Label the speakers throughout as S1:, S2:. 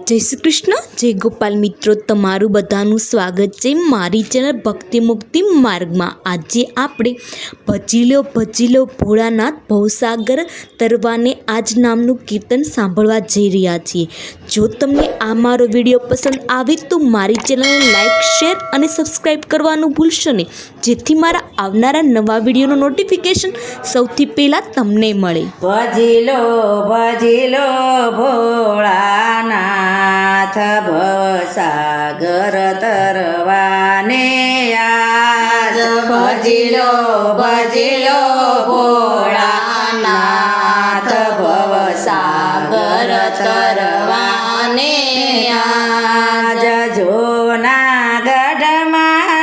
S1: जय श्री कृष्ण जय गोपाल मित्रों तमारू बधानु स्वागत है मारी चैनल भक्ति मुक्ति मार्ग में। आज आपणे भजी लो भोळानाथ भवसागर तरवाने आज नामनु कीर्तन सांभळवा जई रह्या छीए। जो तमने आ मारो विडियो पसंद आवे तो मारी चैनल ने लाइक शेर और सब्सक्राइब करवानुं भूलशो नहीं, जेथी मारा आवनारा नवा विडियोनो नोटिफिकेशन सौथी पहेला तमने मळे।
S2: भजी लो भोळानाथ भवसागर तरवाने आज। भजी लो भोळानाथ भवसागर तरवाने आज। जूनागढ़मां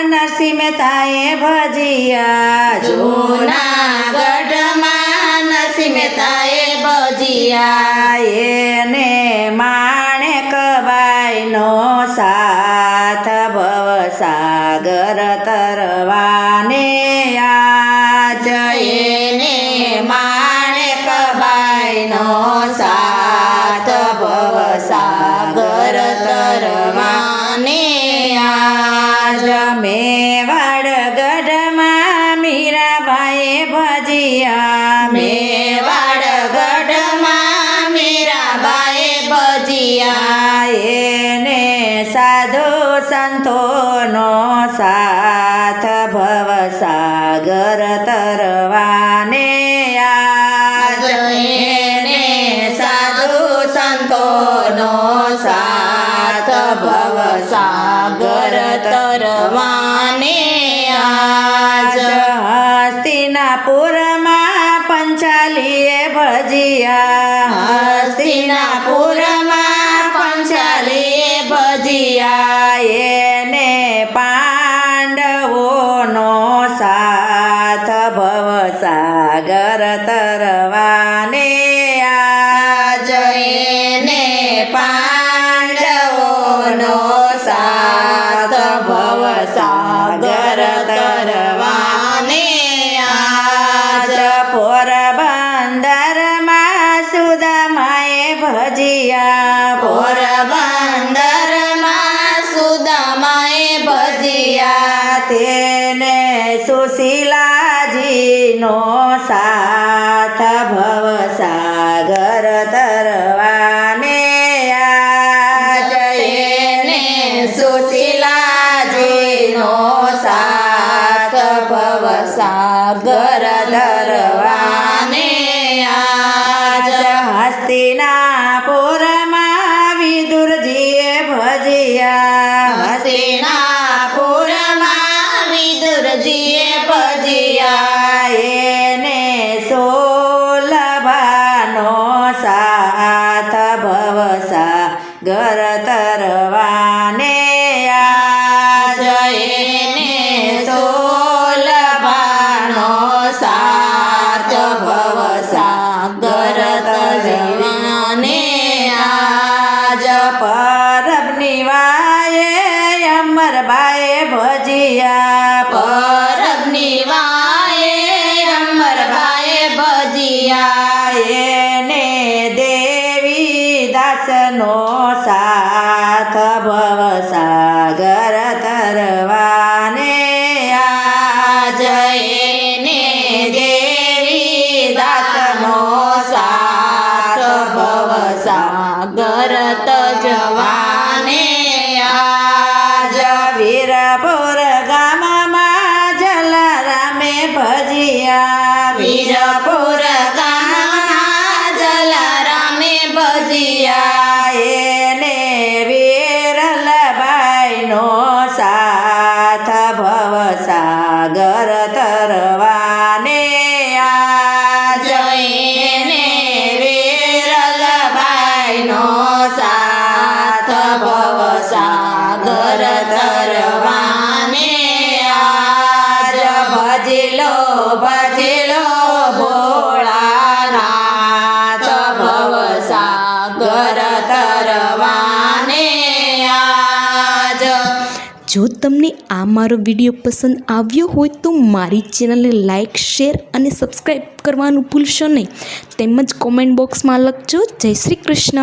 S2: नरसिंह मेहताए भजिया, जूनागढ़मां नरसिंह मेहताए भजिया। एने माणેકબાઈનો સાથ ભવસાગર તરવાને આજ। એને માણેકબાઈનો સાથ ભવસાગર તરવાને આજ। મેવાડગઢમાં મીરાબાઈએ ભજિયા, મેવાડગઢમાં મીરાબાઈએ ભજિયા। એને સાધુ સંતોનો સાથ ભવસાગર તરવાને આજ। એને સાધુ સંતોનો સાથ ભવસાગર તરવાને આજ। હસ્તિનાપુરમાં પંચાલીએ ભજિયા, હસ્તિનાપુરમાં પંચાલીએ ભજિયા। એને પાંડવોનો સાથ ભવસાગર તરવાને આજ। એને પાંડવોનો સાથ ભવસાગર તરવાને આજ। પોરબંદરમાં સુદામાએ ભજિયા, પોરબંદરમાં સુદામાએ ભજિયા। તેને સુશીલાજીનો સાથ ભવસાગર તરવાને આજ। એને સુશીલાજીનો સાથ ભવસાગર તરવાને આજ। હસ્તિનાપુરમાં વિદુરજીએ ભજિયા, હસ્તિનાપુરમાં વિદુરજીએ ભજિયા। એને સોલભાનો સાથ ભવસાગર તરવાને આજ। એને સોલભાનો સાથ ભવસાગર તરવાને આજ। પરબની વાયે અમરબાએ ભજિયા, પરબની વાયે અમરબાએ ભજિયા। એને દેવી દાસનો સાથ ભવસાગર તરવાને આજ। એને દેવી દાસનો સાથ ભવસાગર તરવાને આજ। વીરપુર ગામમાં જલારામે ભજિયા, વીરપુર ગામમાં જલારામે ભજિયા। એને વીરલબાઈનો સાથ ભવસાગર તરવાને આજ। એને વીરલબાઈનો સાથ ભવસાગર તરવાને આજ। ભજી લો ભોળાનાથ ભવસાગર તરવાને આજ।
S1: જો તમને આ મારો વિડીયો પસંદ આવ્યો હોય તો મારી ચેનલને લાઇક શેર અને સબસ્ક્રાઈબ કરવાનું ભૂલશો નહીં, તેમજ કોમેન્ટ બોક્સમાં લખજો જય શ્રી કૃષ્ણ।